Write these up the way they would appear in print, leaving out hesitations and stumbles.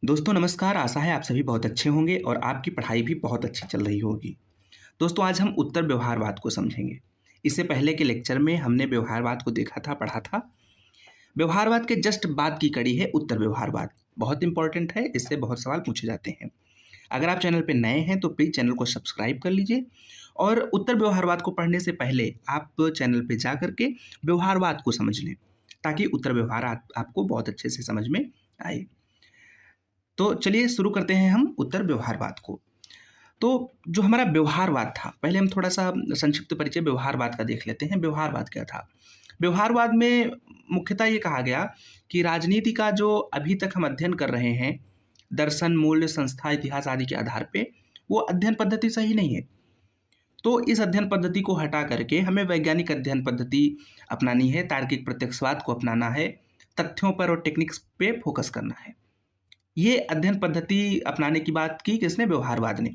दोस्तों नमस्कार। आशा है आप सभी बहुत अच्छे होंगे और आपकी पढ़ाई भी बहुत अच्छी चल रही होगी। दोस्तों आज हम उत्तर व्यवहारवाद को समझेंगे। इससे पहले के लेक्चर में हमने व्यवहारवाद को देखा था, पढ़ा था। व्यवहारवाद के जस्ट बाद की कड़ी है उत्तर व्यवहारवाद। बहुत इंपॉर्टेंट है, इससे बहुत सवाल पूछे जाते हैं। अगर आप चैनल पर नए हैं तो प्लीज़ चैनल को सब्सक्राइब कर लीजिए और उत्तर व्यवहारवाद को पढ़ने से पहले आप चैनल पर जा करके व्यवहारवाद को समझ लें, ताकि उत्तर व्यवहार आपको बहुत अच्छे से समझ में आए। तो चलिए शुरू करते हैं हम उत्तर व्यवहारवाद को। तो जो हमारा व्यवहारवाद था, पहले हम थोड़ा सा संक्षिप्त परिचय व्यवहारवाद का देख लेते हैं। व्यवहारवाद क्या था? व्यवहारवाद में मुख्यतः ये कहा गया कि राजनीति का जो अभी तक हम अध्ययन कर रहे हैं, दर्शन, मूल्य, संस्था, इतिहास आदि के आधार पे, वो अध्ययन पद्धति सही नहीं है। तो इस अध्ययन पद्धति को हटा करके हमें वैज्ञानिक अध्ययन पद्धति अपनानी है, तार्किक प्रत्यक्षवाद को अपनाना है, तथ्यों पर और टेक्निक्स पे फोकस करना है। ये अध्ययन पद्धति अपनाने की बात की किसने? व्यवहारवाद ने।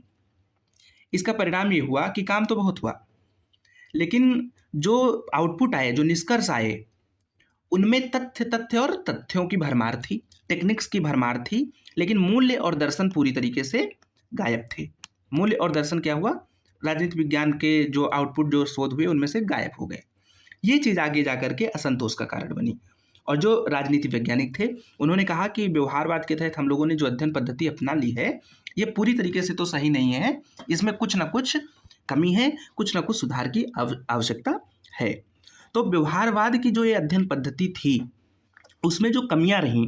इसका परिणाम ये हुआ कि काम तो बहुत हुआ, लेकिन जो आउटपुट आए, जो निष्कर्ष आए, उनमें तथ्य और तथ्यों की भरमार थी, टेक्निक्स की भरमार थी, लेकिन मूल्य और दर्शन पूरी तरीके से गायब थे। मूल्य और दर्शन क्या हुआ? राजनीति विज्ञान के जो आउटपुट, जो शोध हुए, उनमें से गायब हो गए। ये चीज़ आगे जा करके असंतोष का कारण बनी और जो राजनीति वैज्ञानिक थे उन्होंने कहा कि व्यवहारवाद के तहत हम लोगों ने जो अध्ययन पद्धति अपना ली है, ये पूरी तरीके से तो सही नहीं है, इसमें कुछ ना कुछ कमी है, कुछ ना कुछ सुधार की आवश्यकता है। तो व्यवहारवाद की जो ये अध्ययन पद्धति थी, उसमें जो कमियां रहीं,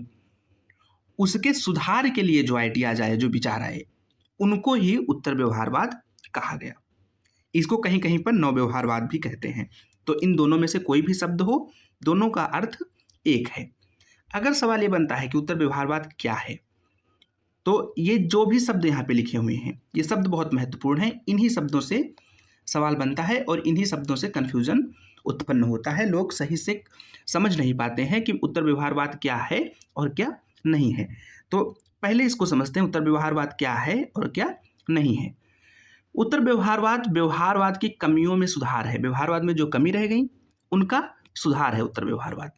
उसके सुधार के लिए जो आइडियाज आए, जो विचार आए, उनको ही उत्तर व्यवहारवाद कहा गया। इसको कहीं कहीं पर नव व्यवहारवाद भी कहते हैं। तो इन दोनों में से कोई भी शब्द हो, दोनों का अर्थ एक है। अगर सवाल ये बनता है कि उत्तर व्यवहारवाद क्या है, तो ये जो भी शब्द यहाँ पे लिखे हुए हैं, ये शब्द बहुत महत्वपूर्ण हैं। इन्हीं शब्दों से सवाल बनता है और इन्हीं शब्दों से कन्फ्यूजन उत्पन्न होता है। लोग सही से समझ नहीं पाते हैं कि उत्तर व्यवहारवाद क्या है और क्या नहीं है। तो पहले इसको समझते हैं, उत्तर व्यवहारवाद क्या है और क्या नहीं है। उत्तर व्यवहारवाद व्यवहारवाद की कमियों में सुधार है। व्यवहारवाद में जो कमी रह गई, उनका सुधार है उत्तर व्यवहारवाद।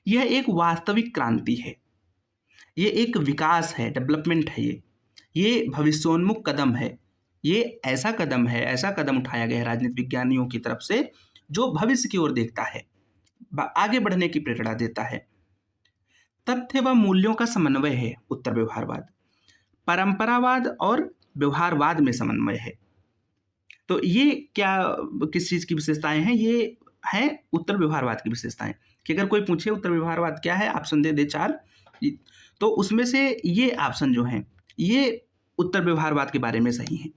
यह एक वास्तविक क्रांति है, ये एक विकास है, डेवलपमेंट है। ये भविष्योन्मुख कदम है। ये ऐसा कदम है, ऐसा कदम उठाया गया है राजनीति विज्ञानियों की तरफ से, जो भविष्य की ओर देखता है, आगे बढ़ने की प्रेरणा देता है। तथ्य व मूल्यों का समन्वय है उत्तर व्यवहारवाद। परंपरावाद और व्यवहारवाद में समन्वय है। तो ये क्या, किस चीज़ की विशेषताएं हैं? ये हैं उत्तर व्यवहारवाद की विशेषताएं। कि अगर कोई पूछे उत्तर व्यवहारवाद क्या है, ऑप्शन दे दे 4, तो उसमें से ये ऑप्शन जो हैं, ये उत्तर व्यवहारवाद के बारे में सही हैं।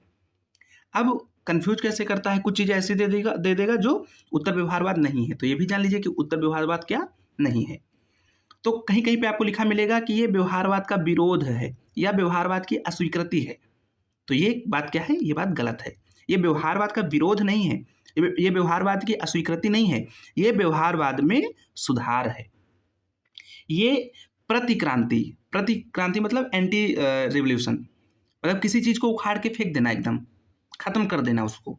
अब कंफ्यूज कैसे करता है? कुछ चीज़ें ऐसी दे देगा जो उत्तर व्यवहारवाद नहीं है। तो ये भी जान लीजिए कि उत्तर व्यवहारवाद क्या नहीं है। तो कहीं कहीं पे आपको लिखा मिलेगा कि ये व्यवहारवाद का विरोध है या व्यवहारवाद की अस्वीकृति है। तो ये बात क्या है? ये बात गलत है। ये व्यवहारवाद का विरोध नहीं है, ये व्यवहारवाद की अस्वीकृति नहीं है, ये व्यवहारवाद में सुधार है। ये प्रतिक्रांति मतलब एंटी रिवोल्यूशन, मतलब किसी चीज़ को उखाड़ के फेंक देना, एकदम खत्म कर देना उसको।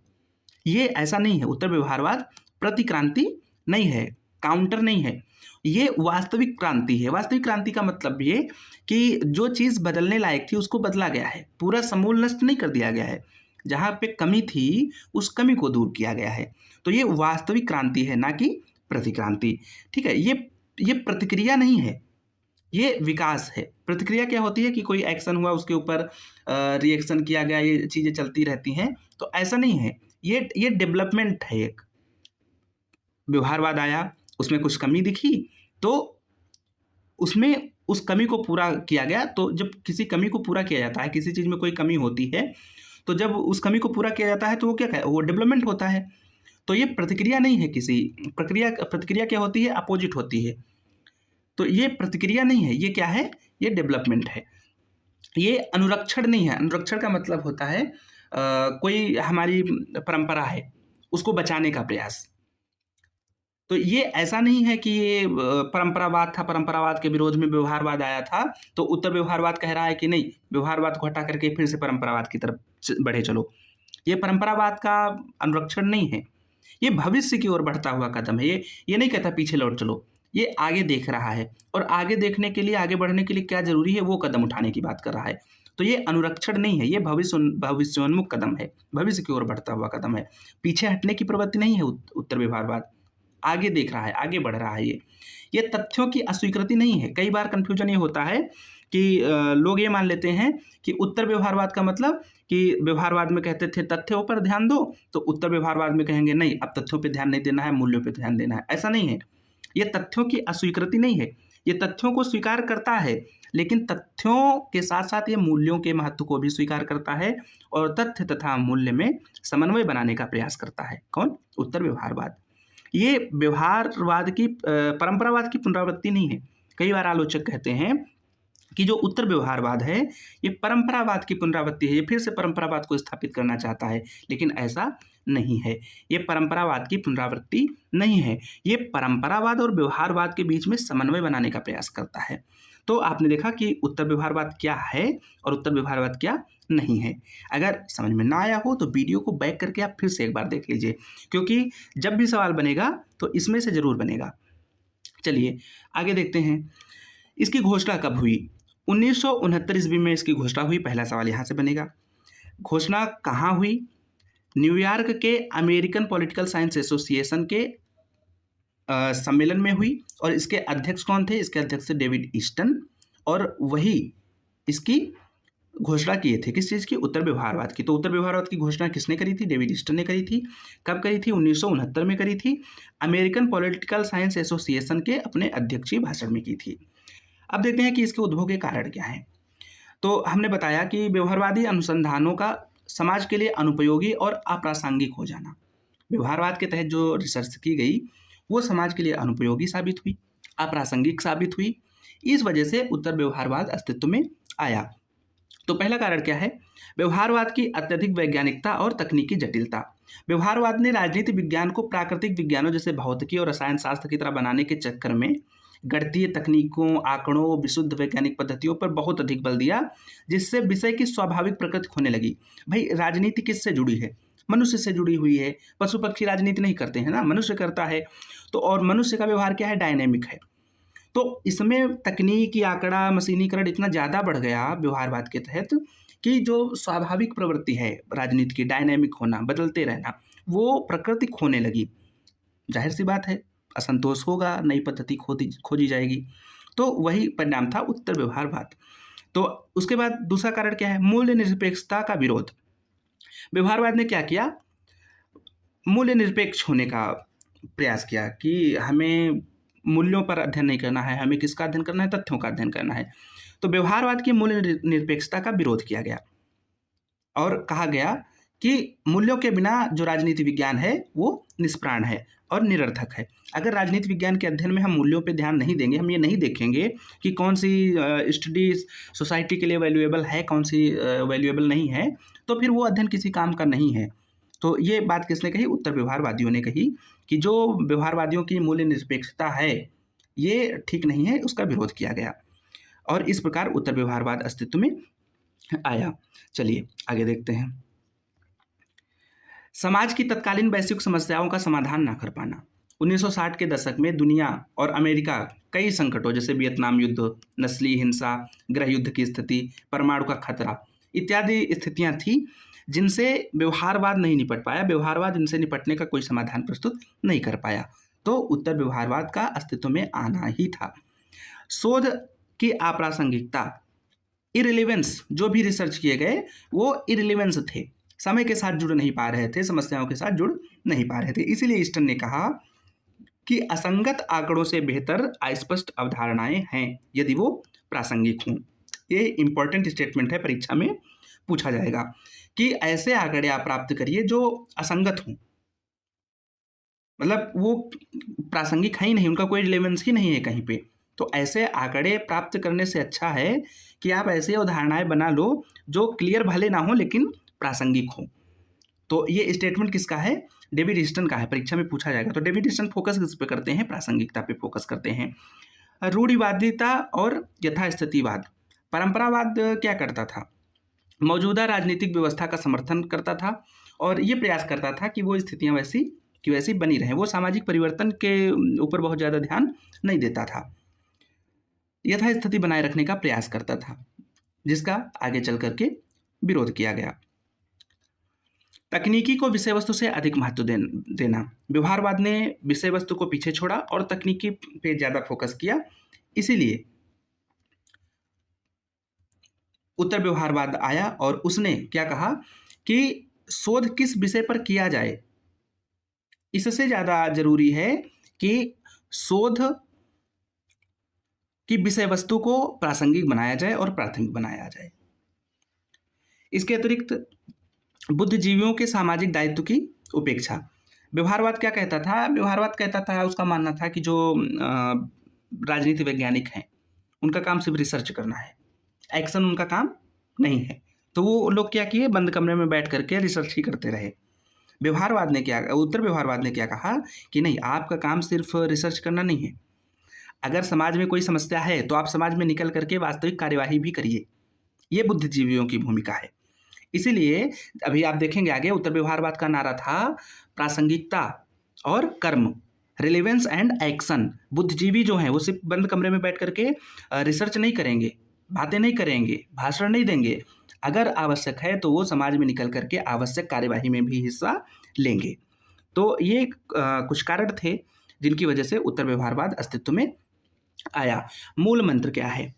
ये ऐसा नहीं है। उत्तर व्यवहारवाद प्रतिक्रांति नहीं है, काउंटर नहीं है, ये वास्तविक क्रांति है। वास्तविक क्रांति का मतलब ये कि जो चीज़ बदलने लायक थी उसको बदला गया है, पूरा समूल नष्ट नहीं कर दिया गया है। जहाँ पे कमी थी उस कमी को दूर किया गया है। तो ये वास्तविक क्रांति है, ना कि प्रतिक्रांति। ठीक है, ये प्रतिक्रिया नहीं है, ये विकास है। प्रतिक्रिया क्या होती है कि कोई एक्शन हुआ, उसके ऊपर रिएक्शन किया गया, ये चीज़ें चलती रहती हैं। तो ऐसा नहीं है, ये डेवलपमेंट है। एक व्यवहारवाद आया, उसमें कुछ कमी दिखी, तो उसमें उस कमी को पूरा किया गया। तो जब किसी कमी को पूरा किया जाता है, किसी चीज़ में कोई कमी होती है, तो जब उस कमी को पूरा किया जाता है तो वो क्या है? वो डेवलपमेंट होता है। तो ये प्रतिक्रिया नहीं है किसी प्रतिक्रिया क्या होती है? अपोजिट होती है। तो ये प्रतिक्रिया नहीं है, ये क्या है? ये डेवलपमेंट है। ये अनुरक्षण नहीं है। अनुरक्षण का मतलब होता है कोई हमारी परंपरा है, उसको बचाने का प्रयास। तो ये ऐसा नहीं है कि ये परंपरावाद था, परंपरावाद के विरोध में व्यवहारवाद आया था, तो उत्तर व्यवहारवाद कह रहा है कि नहीं, व्यवहारवाद को हटा करके फिर से परंपरावाद की तरफ बढ़े चलो। ये परंपरावाद का अनुरक्षण नहीं है, ये भविष्य की ओर बढ़ता हुआ कदम है। ये नहीं कहता पीछे लौट चलो, ये आगे देख रहा है और आगे देखने के लिए, आगे बढ़ने के लिए क्या जरूरी है वो कदम उठाने की बात कर रहा है। तो ये अनुरक्षण नहीं है, ये भविष्योन्मुख कदम है, भविष्य की ओर बढ़ता हुआ कदम है। पीछे हटने की प्रवृत्ति नहीं है उत्तर व्यवहारवाद, आगे देख रहा है, आगे बढ़ रहा है। ये तथ्यों की अस्वीकृति नहीं है। कई बार कंफ्यूजन ये होता है कि लोग ये मान लेते हैं कि उत्तर व्यवहारवाद का मतलब कि व्यवहारवाद में कहते थे तथ्यों पर ध्यान दो, तो उत्तर व्यवहारवाद में कहेंगे नहीं, अब तथ्यों पर ध्यान नहीं देना है, मूल्यों पर ध्यान देना है। ऐसा नहीं है, ये तथ्यों की अस्वीकृति नहीं है, ये तथ्यों को स्वीकार करता है, लेकिन तथ्यों के साथ साथ ये मूल्यों के महत्व को भी स्वीकार करता है और तथ्य तथा मूल्य में समन्वय बनाने का प्रयास करता है। कौन? उत्तर व्यवहारवाद। ये व्यवहारवाद की परंपरावाद की पुनरावृत्ति नहीं है। कई बार आलोचक कहते हैं कि जो उत्तर व्यवहारवाद है ये परंपरावाद की पुनरावृत्ति है, ये फिर से परंपरावाद को स्थापित करना चाहता है, लेकिन ऐसा नहीं है। ये परंपरावाद की पुनरावृत्ति नहीं है, ये परंपरावाद और व्यवहारवाद के बीच में समन्वय बनाने का प्रयास करता है। तो आपने देखा कि उत्तर व्यवहारवाद क्या है और उत्तर व्यवहारवाद क्या नहीं है। अगर समझ में ना आया हो तो वीडियो को बैक करके आप फिर से एक बार देख लीजिए, क्योंकि जब भी सवाल बनेगा तो इसमें से जरूर बनेगा। चलिए आगे देखते हैं, इसकी घोषणा कब हुई? 1969 ईस्वी में इसकी घोषणा हुई। पहला सवाल यहाँ से बनेगा। घोषणा कहाँ हुई? न्यूयॉर्क के अमेरिकन पॉलिटिकल साइंस एसोसिएशन के सम्मेलन में हुई। और इसके अध्यक्ष कौन थे? इसके अध्यक्ष थे डेविड ईस्टन, और वही इसकी घोषणा किए थे। किस चीज़ की? उत्तर व्यवहारवाद की। तो उत्तर व्यवहारवाद की घोषणा किसने करी थी? डेविड ईस्टन ने करी थी। कब करी थी? 1969 में करी थी। अमेरिकन पॉलिटिकल साइंस एसोसिएशन के अपने अध्यक्षीय भाषण में की थी। अब देखते हैं कि इसके उद्भव के कारण क्या हैं। तो हमने बताया कि व्यवहारवादी अनुसंधानों का समाज के लिए अनुपयोगी और अप्रासंगिक हो जाना। व्यवहारवाद के तहत जो रिसर्च की गई वो समाज के लिए अनुपयोगी साबित हुई, अप्रासंगिक साबित हुई। इस वजह से उत्तर व्यवहारवाद अस्तित्व में आया। तो पहला कारण क्या है? व्यवहारवाद की अत्यधिक वैज्ञानिकता और तकनीकी जटिलता। व्यवहारवाद ने राजनीति विज्ञान को प्राकृतिक विज्ञानों जैसे भौतिकी और रसायन शास्त्र की तरह बनाने के चक्कर में गणितीय तकनीकों, आंकड़ों, विशुद्ध वैज्ञानिक पद्धतियों पर बहुत अधिक बल दिया, जिससे विषय की स्वाभाविक प्रकृति खोने लगी। भाई राजनीति किससे जुड़ी है? मनुष्य से जुड़ी हुई है। पशु पक्षी राजनीति नहीं करते हैं ना, मनुष्य करता है। तो और मनुष्य का व्यवहार क्या है? डायनेमिक है। तो इसमें तकनीकी, आंकड़ा, मशीनीकरण इतना ज़्यादा बढ़ गया व्यवहारवाद के तहत कि जो स्वाभाविक प्रवृत्ति है राजनीति की, डायनेमिक होना, बदलते रहना, वो प्रकृति खोने लगी। जाहिर सी बात है, असंतोष होगा, नई पद्धति खोजी जाएगी। तो वही परिणाम था उत्तर व्यवहारवाद। तो उसके बाद दूसरा कारण क्या है? मूल्य निरपेक्षता का विरोध। व्यवहारवाद ने क्या किया? मूल्य निरपेक्ष होने का प्रयास किया कि हमें मूल्यों पर अध्ययन नहीं करना है, हमें किसका अध्ययन करना है? तथ्यों का अध्ययन करना है। तो व्यवहारवाद की मूल्य निरपेक्षता का विरोध किया गया और कहा गया कि मूल्यों के बिना जो राजनीति विज्ञान है वो निष्प्राण है और निरर्थक है। अगर राजनीति विज्ञान के अध्ययन में हम मूल्यों पे ध्यान नहीं देंगे, हम ये नहीं देखेंगे कि कौन सी स्टडी सोसाइटी के लिए वैल्यूएबल है, कौन सी वैल्यूएबल नहीं है, तो फिर वो अध्ययन किसी काम का नहीं है। तो ये बात किसने कही? उत्तर व्यवहारवादियों ने कही कि जो व्यवहारवादियों की मूल्य निरपेक्षता है ये ठीक नहीं है, उसका विरोध किया गया और इस प्रकार उत्तर व्यवहारवाद अस्तित्व में आया। चलिए आगे देखते हैं। समाज की तत्कालीन वैश्विक समस्याओं का समाधान ना कर पाना। 1960 के दशक में दुनिया और अमेरिका कई संकटों जैसे वियतनाम युद्ध, नस्लीय हिंसा, गृह युद्ध की स्थिति, परमाणु का खतरा इत्यादि स्थितियां थी जिनसे व्यवहारवाद नहीं निपट पाया। व्यवहारवाद इनसे निपटने का कोई समाधान प्रस्तुत नहीं कर पाया। तो उत्तर व्यवहारवाद का अस्तित्व में आना ही था। शोध की अप्रासंगिकता, इरिलेवेंस, जो भी रिसर्च किए गए वो इरिलेवेंस थे, समय के साथ जुड़ नहीं पा रहे थे, समस्याओं के साथ जुड़ नहीं पा रहे थे। इसीलिए ईस्टन ने कहा कि असंगत आंकड़ों से बेहतर अस्पष्ट अवधारणाएं हैं यदि वो प्रासंगिक हों। ये इंपॉर्टेंट स्टेटमेंट है, परीक्षा में पूछा जाएगा कि ऐसे आंकड़े आप प्राप्त करिए जो असंगत हों, मतलब वो प्रासंगिक है ही नहीं, उनका कोई रिलेवेंस ही नहीं है कहीं पे। तो ऐसे आंकड़े प्राप्त करने से अच्छा है कि आप ऐसी अवधारणाएं बना लो जो क्लियर भले ना हो लेकिन प्रासंगिक हो। तो ये स्टेटमेंट किसका है? डेविड ईस्टन का है, परीक्षा में पूछा जाएगा। तो डेविड ईस्टन फोकस किस पे करते हैं? प्रासंगिकता पे फोकस करते हैं। रूढ़िवादिता और यथास्थितिवाद। परंपरावाद क्या करता था? मौजूदा राजनीतिक व्यवस्था का समर्थन करता था और ये प्रयास करता था कि वो स्थितियां वैसी कि वैसी बनी रहें। वो सामाजिक परिवर्तन के ऊपर बहुत ज़्यादा ध्यान नहीं देता था, यथास्थिति बनाए रखने का प्रयास करता था, जिसका आगे चल करके विरोध किया गया। तकनीकी को विषय वस्तु से अधिक महत्व देना। व्यवहारवाद ने विषय वस्तु को पीछे छोड़ा और तकनीकी पे ज़्यादा फोकस किया। इसीलिए उत्तर व्यवहारवाद आया और उसने क्या कहा कि शोध किस विषय पर किया जाए, इससे ज़्यादा जरूरी है कि शोध की विषय वस्तु को प्रासंगिक बनाया जाए और प्राथमिक बनाया जाए। इसके अतिरिक्त बुद्धिजीवियों के सामाजिक दायित्व की उपेक्षा। व्यवहारवाद क्या कहता था? व्यवहारवाद कहता था, उसका मानना था कि जो राजनीति वैज्ञानिक हैं उनका काम सिर्फ रिसर्च करना है, एक्शन उनका काम नहीं है। तो वो लोग क्या किए, बंद कमरे में बैठ करके रिसर्च ही करते रहे। उत्तर व्यवहारवाद ने क्या कहा कि नहीं, आपका काम सिर्फ रिसर्च करना नहीं है, अगर समाज में कोई समस्या है तो आप समाज में निकल करके वास्तविक कार्यवाही भी करिए। ये बुद्धिजीवियों की भूमिका है। इसीलिए अभी आप देखेंगे आगे, उत्तर व्यवहारवाद का नारा था प्रासंगिकता और कर्म, रिलेवेंस एंड एक्शन। बुद्धिजीवी जो हैं वो सिर्फ बंद कमरे में बैठ करके रिसर्च नहीं करेंगे, बातें नहीं करेंगे, भाषण नहीं देंगे, अगर आवश्यक है तो वो समाज में निकल करके आवश्यक कार्यवाही में भी हिस्सा लेंगे। तो ये कुछ कारण थे जिनकी वजह से उत्तर व्यवहारवाद अस्तित्व में आया। मूल मंत्र क्या है?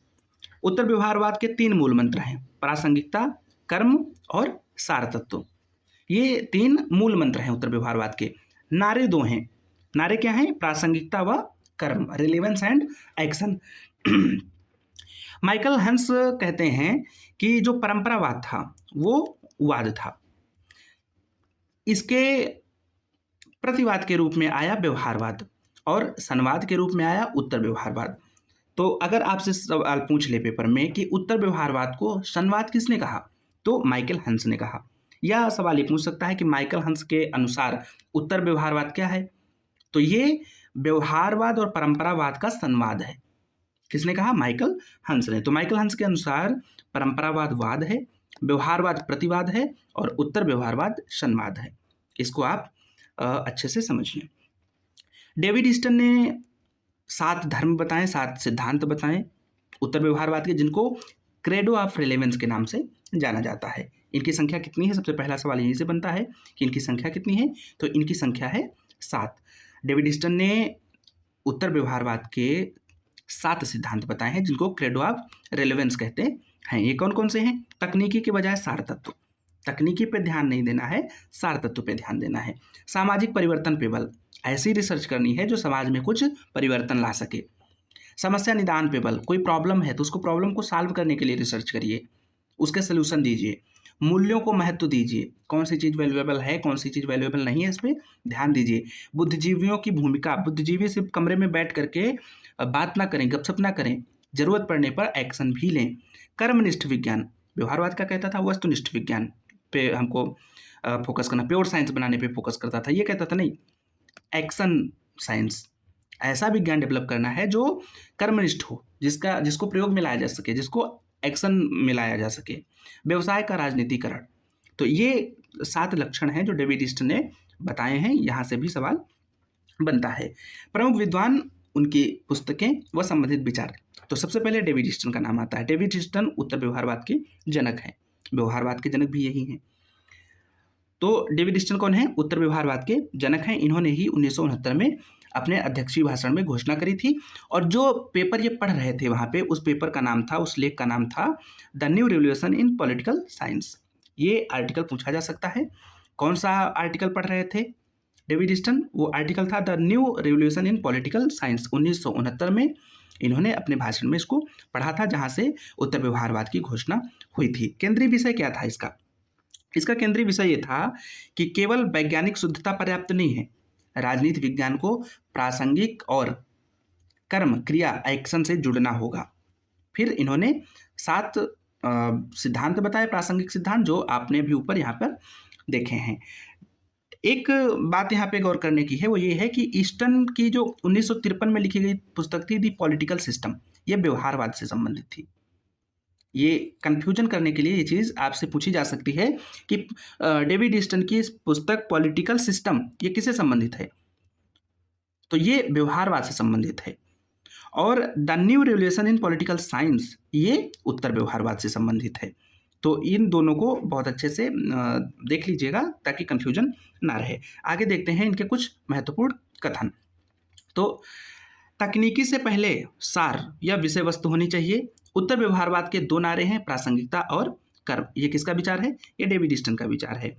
उत्तर व्यवहारवाद के 3 मूल मंत्र हैं, प्रासंगिकता, कर्म और सार तत्व। ये 3 मूल मंत्र हैं उत्तर व्यवहारवाद के। नारे 2 हैं। नारे क्या हैं? प्रासंगिकता व कर्म, रिलेवेंस एंड एक्शन। माइकल हंस कहते हैं कि जो परंपरावाद था वो वाद था, इसके प्रतिवाद के रूप में आया व्यवहारवाद और संवाद के रूप में आया उत्तर व्यवहारवाद। तो अगर आपसे सवाल पूछ ले पेपर में कि उत्तर व्यवहारवाद को संवाद किसने कहा, तो माइकल हंस ने कहा। या सवाल ये पूछ सकता है कि माइकल हंस के अनुसार उत्तर व्यवहारवाद क्या है, तो ये व्यवहारवाद और परंपरावाद का संवाद है। किसने कहा? माइकल हंस ने। तो माइकल हंस के अनुसार परंपरावाद वाद है, व्यवहारवाद प्रतिवाद है और उत्तर व्यवहारवाद संवाद है। इसको आप अच्छे से समझिए। डेविड ईस्टन ने 7 धर्म बताएं, 7 सिद्धांत बताएं उत्तर व्यवहारवाद के, जिनको क्रेडो ऑफ रिलेवेंस के नाम से जाना जाता है। इनकी संख्या कितनी है? सबसे पहला सवाल यहीं से बनता है कि इनकी संख्या कितनी है, तो इनकी संख्या है 7। डेविड ईस्टन ने उत्तर व्यवहारवाद के 7 सिद्धांत बताए हैं जिनको क्रेडो ऑफ रेलेवेंस कहते हैं। ये कौन कौन से हैं? तकनीकी के बजाय सार तत्व, तकनीकी पे ध्यान नहीं देना है, सार तत्व पे ध्यान देना है। सामाजिक परिवर्तन पे बल, ऐसी रिसर्च करनी है जो समाज में कुछ परिवर्तन ला सके। समस्या निदान पे बल, कोई प्रॉब्लम है तो उसको प्रॉब्लम को सॉल्व करने के लिए रिसर्च करिए, उसके सोल्यूशन दीजिए। मूल्यों को महत्व दीजिए, कौन सी चीज़ वैल्यूएबल है, कौन सी चीज़ वैल्यूएबल नहीं है, इस पर ध्यान दीजिए। बुद्धिजीवियों की भूमिका, बुद्धिजीवी सिर्फ कमरे में बैठ करके बात ना करें, गपशप ना करें, जरूरत पड़ने पर एक्शन भी लें। कर्मनिष्ठ विज्ञान, व्यवहारवाद क्या कहता था? वस्तुनिष्ठ विज्ञान पे हमको फोकस करना, प्योर साइंस बनाने पे फोकस करता था। ये कहता था नहीं, एक्शन साइंस, ऐसा विज्ञान डेवलप करना है जो कर्मनिष्ठ हो, जिसको प्रयोग में लाया जा सके, जिसको एक्शन में लाया जा सके। व्यवसाय का राजनीतिकरण। तो ये 7 लक्षण हैं जो डेविड ईस्टन ने बताए हैं, यहाँ से भी सवाल बनता है। प्रमुख विद्वान, उनकी पुस्तकें व संबंधित विचार। तो सबसे पहले डेविड ईस्टन का नाम आता है। डेविड ईस्टन उत्तर व्यवहारवाद के जनक हैं, व्यवहारवाद के जनक भी यही हैं। तो डेविड ईस्टन कौन है? उत्तर व्यवहारवाद के जनक हैं। इन्होंने ही 1969 में अपने अध्यक्षीय भाषण में घोषणा करी थी। और जो पेपर ये पढ़ रहे थे वहाँ पे, उस पेपर का नाम था, उस लेख का नाम था the new revolution in political science. ये आर्टिकल पूछा जा सकता है। कौन सा आर्टिकल पढ़ रहे थे डेविड ईस्टन? वो आर्टिकल था the new revolution in political science. 1969 में इन्होंने अपने भाषण में इसको पढ़ा था, जहाँ से उत्तर व्यवहारवाद की घोषणा हुई थी। केंद्रीय विषय क्या था इसका? इसका केंद्रीय विषय ये था कि केवल वैज्ञानिक शुद्धता पर्याप्त नहीं है, राजनीति विज्ञान को प्रासंगिक और कर्म, क्रिया, एक्शन से जुड़ना होगा। फिर इन्होंने 7 सिद्धांत बताए, प्रासंगिक सिद्धांत, जो आपने भी ऊपर यहाँ पर देखे हैं। एक बात यहाँ पे गौर करने की है, वो ये है कि ईस्टन की जो 1953 में लिखी गई पुस्तक थी दी पॉलिटिकल सिस्टम, ये व्यवहारवाद से संबंधित थी। ये कन्फ्यूजन करने के लिए ये चीज़ आपसे पूछी जा सकती है कि डेविड ईस्टन की इस पुस्तक पॉलिटिकल सिस्टम ये किससे संबंधित है? तो ये व्यवहारवाद से संबंधित है। और the new revolution in political science ये उत्तर व्यवहारवाद से संबंधित है। तो इन दोनों को बहुत अच्छे से देख लीजिएगा ताकि कन्फ्यूजन ना रहे। आगे देखते हैं इनके कुछ महत्वपूर्ण कथन। तो तकनीकी से पहले सार या विषय वस्तु होनी चाहिए। उत्तर व्यवहारवाद के दो नारे हैं, प्रासंगिकता और कर्म। ये किसका विचार है? ये डेविड ईस्टन का विचार है।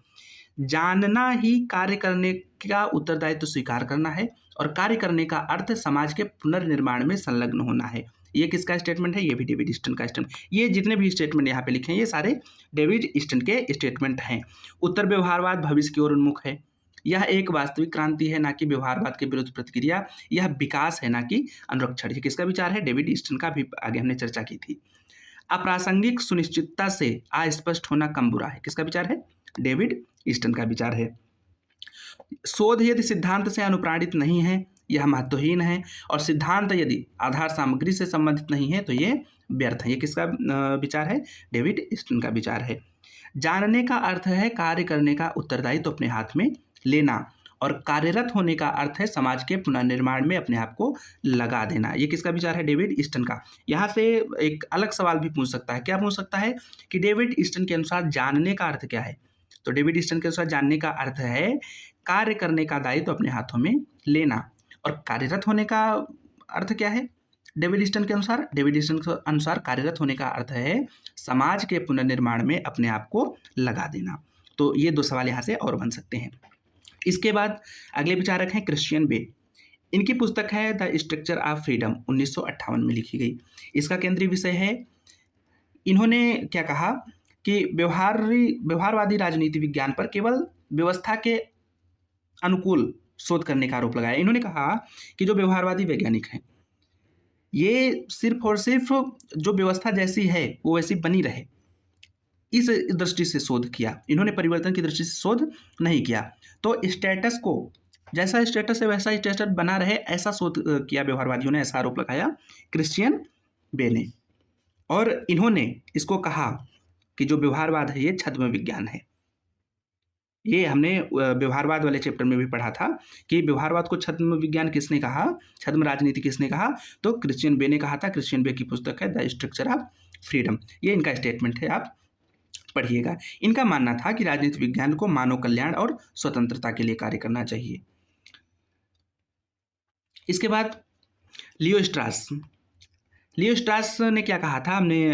जानना ही कार्य करने का उत्तरदायित्व स्वीकार करना है और कार्य करने का अर्थ समाज के पुनर्निर्माण में संलग्न होना है। ये किसका स्टेटमेंट है? ये भी डेविड ईस्टन का स्टेटमेंट। ये जितने भी स्टेटमेंट यहाँ पे लिखे हैं ये सारे डेविड ईस्टन के स्टेटमेंट हैं। उत्तर व्यवहारवाद भविष्य की ओर उन्मुख है। यह एक वास्तविक क्रांति है, ना कि व्यवहारवाद के विरुद्ध प्रतिक्रिया। यह विकास है, ना कि अनुरक्षण। ये किसका विचार है? डेविड ईस्टन का। भी आगे हमने चर्चा की थी। अप्रासंगिक सुनिश्चितता से अस्पष्ट होना कम बुरा है। किसका विचार है? डेविड ईस्टन का विचार है। शोध यदि सिद्धांत से अनुप्राणित नहीं है यह महत्वहीन है, और सिद्धांत यदि आधार सामग्री से संबंधित नहीं है तो ये व्यर्थ है। ये किसका विचार है? डेविड ईस्टन का विचार है। जानने का अर्थ है कार्य करने का उत्तरदायित्व तो अपने हाथ में लेना, और कार्यरत होने का अर्थ है समाज के पुनर्निर्माण में अपने आप को लगा देना। ये किसका विचार है? डेविड ईस्टन का। यहाँ से एक अलग सवाल भी पूछ सकता है। क्या पूछ सकता है कि डेविड ईस्टन के अनुसार जानने का अर्थ क्या है? तो डेविड ईस्टन के अनुसार जानने का अर्थ है कार्य करने का दायित्व तो अपने हाथों में लेना, और कार्यरत होने का अर्थ क्या है? डेविड ईस्टन के अनुसार, डेविड ईस्टन के अनुसार कार्यरत होने का अर्थ है समाज के पुनर्निर्माण में अपने आप को लगा देना। तो ये दो सवाल यहाँ से और बन सकते हैं। इसके बाद अगले विचारक हैं क्रिश्चियन बे। इनकी पुस्तक है द स्ट्रक्चर ऑफ फ्रीडम, 1958 में लिखी गई। इसका केंद्रीय विषय है, इन्होंने क्या कहा कि व्यवहारवादी राजनीति विज्ञान पर केवल व्यवस्था के अनुकूल शोध करने का आरोप लगाया। इन्होंने कहा कि जो व्यवहारवादी वैज्ञानिक हैं ये सिर्फ और सिर्फ जो व्यवस्था जैसी है वो वैसी बनी रहे, इस दृष्टि से शोध किया। इन्होंने परिवर्तन की दृष्टि से शोध नहीं किया। तो स्टेटस को, जैसा स्टेटस है वैसा स्टेटस बना रहे, ऐसा शोध किया व्यवहारवादियों ने, ऐसा आरोप लगाया क्रिश्चियन बे ने। और इन्होंने इसको कहा कि जो व्यवहारवाद है ये छद्म विज्ञान है। ये हमने व्यवहारवाद वाले चैप्टर में भी पढ़ा था कि व्यवहारवाद को छद्म विज्ञान किसने कहा, छद्म राजनीति किसने कहा? तो क्रिश्चियन बे ने कहा था। क्रिश्चियन बे की पुस्तक है द स्ट्रक्चर ऑफ फ्रीडम। ये इनका स्टेटमेंट है, आप पढ़िएगा। इनका मानना था कि राजनीति विज्ञान को मानव कल्याण और स्वतंत्रता के लिए कार्य करना चाहिए। इसके बाद लियो स्ट्रास। लियो स्ट्रास ने क्या कहा था? हमने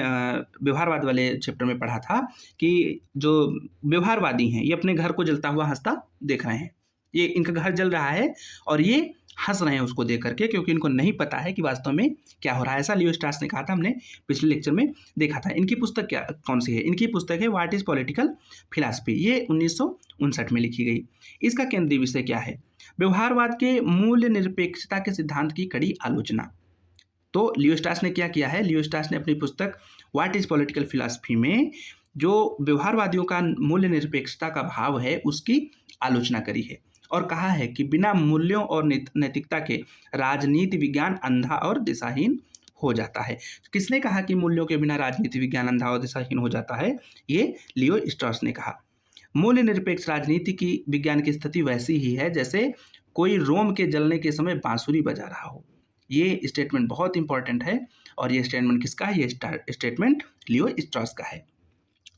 व्यवहारवाद वाले चैप्टर में पढ़ा था कि जो व्यवहारवादी हैं ये अपने घर को जलता हुआ हंसता देख रहे हैं। ये इनका घर जल रहा है और ये हंस रहे हैं उसको देख करके, क्योंकि इनको नहीं पता है कि वास्तव में क्या हो रहा है। ऐसा लियो स्ट्रास ने कहा था, हमने पिछले लेक्चर में देखा था। इनकी पुस्तक क्या कौन सी है? इनकी पुस्तक है व्हाट इज पॉलिटिकल फिलॉसफी। ये 1959 में लिखी गई। इसका केंद्रीय विषय क्या है? व्यवहारवाद के मूल्य निरपेक्षता के सिद्धांत की कड़ी आलोचना। तो लियो स्ट्रास ने क्या किया है? लियो स्ट्रास ने अपनी पुस्तक व्हाट इज पॉलिटिकल फिलॉसफी में जो व्यवहारवादियों का मूल्य निरपेक्षता का भाव है उसकी आलोचना करी है, और कहा है कि बिना मूल्यों और नैतिकता के राजनीति विज्ञान अंधा और दिशाहीन हो जाता है। किसने कहा कि मूल्यों के बिना राजनीति विज्ञान अंधा और दिशाहीन हो जाता है? ये लियो स्ट्रास ने कहा। मूल्य निरपेक्ष राजनीति की विज्ञान की स्थिति वैसी ही है जैसे कोई रोम के जलने के समय बांसुरी बजा रहा हो। ये स्टेटमेंट बहुत इंपॉर्टेंट है, और ये स्टेटमेंट किसका है? ये स्टेटमेंट लियो स्ट्रास का है।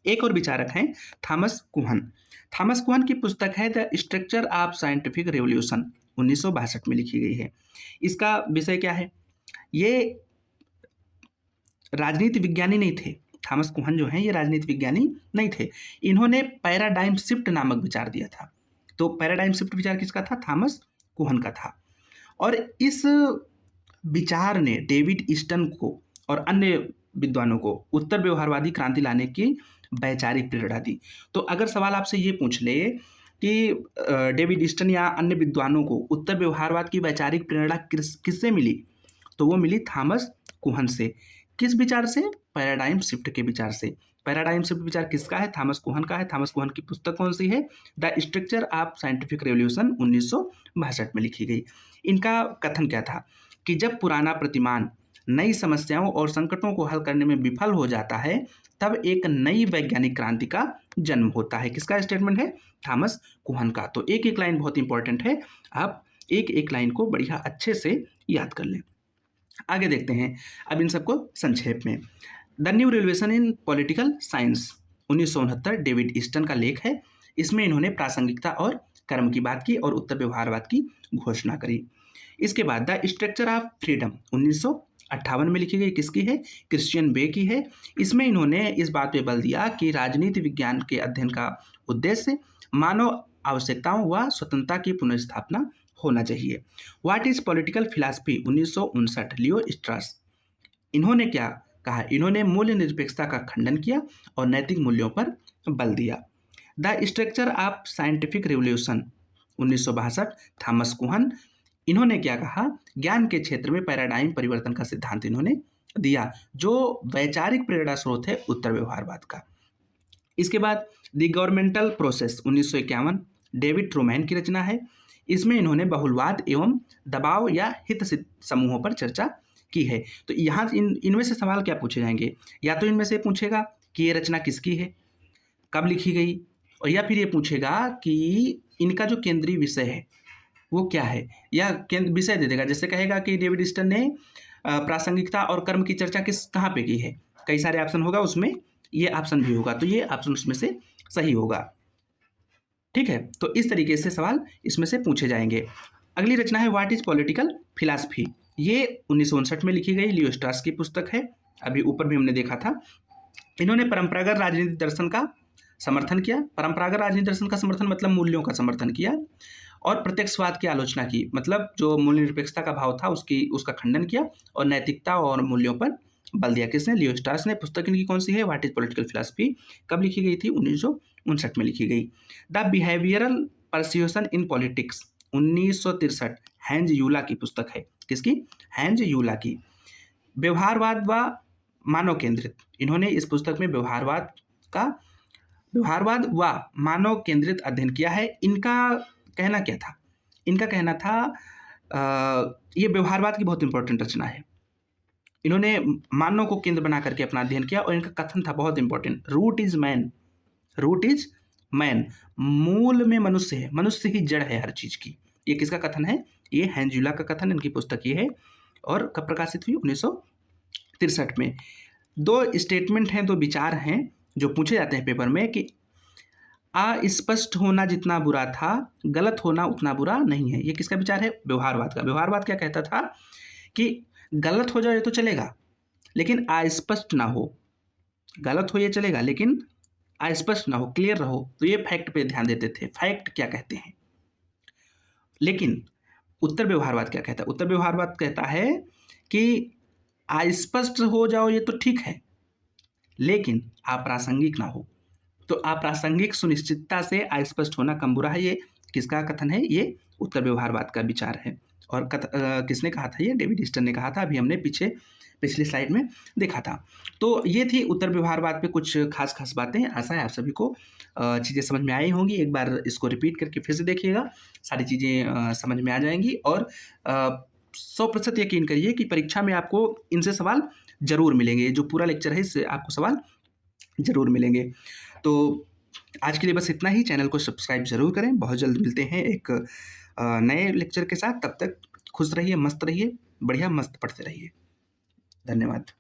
एक और विचारक हैं थॉमस कुहन। थॉमस कुहन की पुस्तक है the structure of scientific revolution, 1962 में लिखी गई है। इसका विषय क्या है? ये राजनीति विज्ञानी नहीं थे। थॉमस कुहन जो हैं ये राजनीति विज्ञानी नहीं थे। इन्होंने पैराडाइम शिफ्ट नामक विचार दिया था। तो पैराडाइम शिफ्ट विचार किसका था? थॉमस कुहन का था। और इस विचार ने डेविड ईस्टन को और अन्य विद्वानों को उत्तर व्यवहारवादी क्रांति लाने की वैचारिक प्रेरणा दी। तो अगर सवाल आपसे ये पूछ ले कि डेविड ईस्टन या अन्य विद्वानों को उत्तर व्यवहारवाद की वैचारिक प्रेरणा किससे मिली, तो वो मिली थॉमस कुहन से। किस विचार से? पैराडाइम शिफ्ट के विचार से। पैराडाइम शिफ्ट विचार किसका है? थॉमस कुहन का है। थॉमस कुहन की पुस्तक कौन सी है? The structure of scientific revolution, 1962 में लिखी गई। इनका कथन क्या था कि जब पुराना प्रतिमान नई समस्याओं और संकटों को हल करने में विफल हो जाता है, तब एक नई वैज्ञानिक क्रांति का जन्म होता है। किसका स्टेटमेंट है? थॉमस कुहन का। तो एक एक लाइन बहुत इंपॉर्टेंट है, आप एक एक लाइन को बढ़िया अच्छे से याद कर लें। आगे देखते हैं अब इन सबको संक्षेप में। The new revolution in political science 1969 David Easton का लेख है। इसमें इन्होंने प्रासंगिकता और कर्म की बात की और उत्तर व्यवहारवाद की घोषणा करी। इसके बाद द स्ट्रक्चर ऑफ फ्रीडम 1958 में लिखी गई, किसकी है? क्रिश्चियन बे की है। इसमें इन्होंने इस बात पे बल दिया कि राजनीति विज्ञान के अध्ययन का उद्देश्य मानव आवश्यकताओं व स्वतंत्रता की पुनर्स्थापना होना चाहिए। व्हाट इज पॉलिटिकल फिलॉसफी 1959 लियो स्ट्रास। इन्होंने क्या कहा? इन्होंने मूल्य निरपेक्षता का खंडन किया और नैतिक मूल्यों पर बल दिया। The structure of scientific revolution 1962 Thomas Kuhn. इन्होंने क्या कहा? ज्ञान के क्षेत्र में पैराडाइम परिवर्तन का सिद्धांत इन्होंने दिया, जो वैचारिक प्रेरणा स्रोत है उत्तर व्यवहारवाद का। इसके बाद the governmental process 1951 David Truman की रचना है। इसमें इन्होंने बहुलवाद एवं दबाव या हित समूहों पर चर्चा की है। तो यहाँ इनमें से सवाल क्या पूछे जाएंगे? या तो इनमें से पूछेगा कि ये रचना किसकी है, कब लिखी गई, और या फिर ये पूछेगा कि इनका जो केंद्रीय विषय है वो क्या है, या विषय दे देगा। जैसे कहेगा कि डेविड ईस्टन ने प्रासंगिकता और कर्म की चर्चा कहाँ पे की है, कई सारे ऑप्शन होगा, उसमें ये ऑप्शन भी होगा, तो ये ऑप्शन उसमें से सही होगा। ठीक है, तो इस तरीके से सवाल इसमें से पूछे जाएंगे। अगली रचना है व्हाट इज पॉलिटिकल फिलॉसफी। ये 1959 में लिखी गई लियो स्ट्रास की पुस्तक है। अभी ऊपर भी हमने देखा था। इन्होंने परंपरागत राजनीतिक दर्शन का समर्थन किया। परंपरागत राजनीतिक दर्शन का समर्थन मतलब मूल्यों का समर्थन किया, और प्रत्यक्षवाद की आलोचना की, मतलब जो मूल्य निरपेक्षता का भाव था उसका खंडन किया और नैतिकता और मूल्यों पर बल दिया। किसने? लियो स्ट्रास ने। पुस्तक इनकी कौन सी है? What is political philosophy. कब लिखी गई थी? 1959 में लिखी गई। The behavioural persuasion in politics 1963 Heinz Eulau की पुस्तक है। किसकी? हैंज यूला की। व्यवहारवाद व मानव केंद्रित। इन्होंने इस पुस्तक में व्यवहारवाद व मानव केंद्रित अध्ययन किया है। इनका कहना क्या था? इनका कहना था ये व्यवहारवाद की बहुत इंपॉर्टेंट रचना है। इन्होंने मानव को केंद्र बना करके अपना अध्ययन किया, और इनका कथन था बहुत important, root is man. Root is man, मूल में मनुष्य है, मनुष्य ही जड़ है हर चीज की। ये किसका कथन है? ये हैंजुला का कथन, इनकी पुस्तक ये है। और कब प्रकाशित हुई? 1963 में। दो स्टेटमेंट हैं, दो विचार हैं जो पूछे जाते हैं पेपर में कि अस्पष्ट होना जितना बुरा था, गलत होना उतना बुरा नहीं है। ये किसका विचार है? व्यवहारवाद का। व्यवहारवाद क्या कहता था कि गलत हो जाए तो चलेगा, लेकिन अस्पष्ट ना हो। गलत हो ये चलेगा, लेकिन अस्पष्ट ना हो, क्लियर रहो। तो ये फैक्ट पे ध्यान देते थे, फैक्ट क्या कहते हैं। लेकिन उत्तर व्यवहारवाद क्या कहता है? उत्तर व्यवहारवाद कहता है कि अस्पष्ट हो जाओ ये तो ठीक है, लेकिन अप्रासंगिक ना हो। तो अप्रासंगिक सुनिश्चितता से अस्पष्ट होना कम बुरा है। ये किसका कथन है? ये उत्तर व्यवहारवाद का विचार है। और किसने कहा था? ये डेविड ईस्टन ने कहा था। अभी हमने पिछली स्लाइड में देखा था। तो ये थी उत्तर व्यवहारवाद पे कुछ खास बातें। आशा है आप सभी को चीज़ें समझ में आई होंगी। एक बार इसको रिपीट करके फिर से देखिएगा, सारी चीज़ें समझ में आ जाएंगी। और 100% यकीन करिए कि परीक्षा में आपको इनसे सवाल जरूर मिलेंगे। जो पूरा लेक्चर है इससे आपको सवाल जरूर मिलेंगे। तो आज के लिए बस इतना ही। चैनल को सब्सक्राइब जरूर करें। बहुत जल्द मिलते हैं एक नए लेक्चर के साथ। तब तक खुश रहिए, मस्त रहिए, बढ़िया मस्त पढ़ते रहिए। धन्यवाद।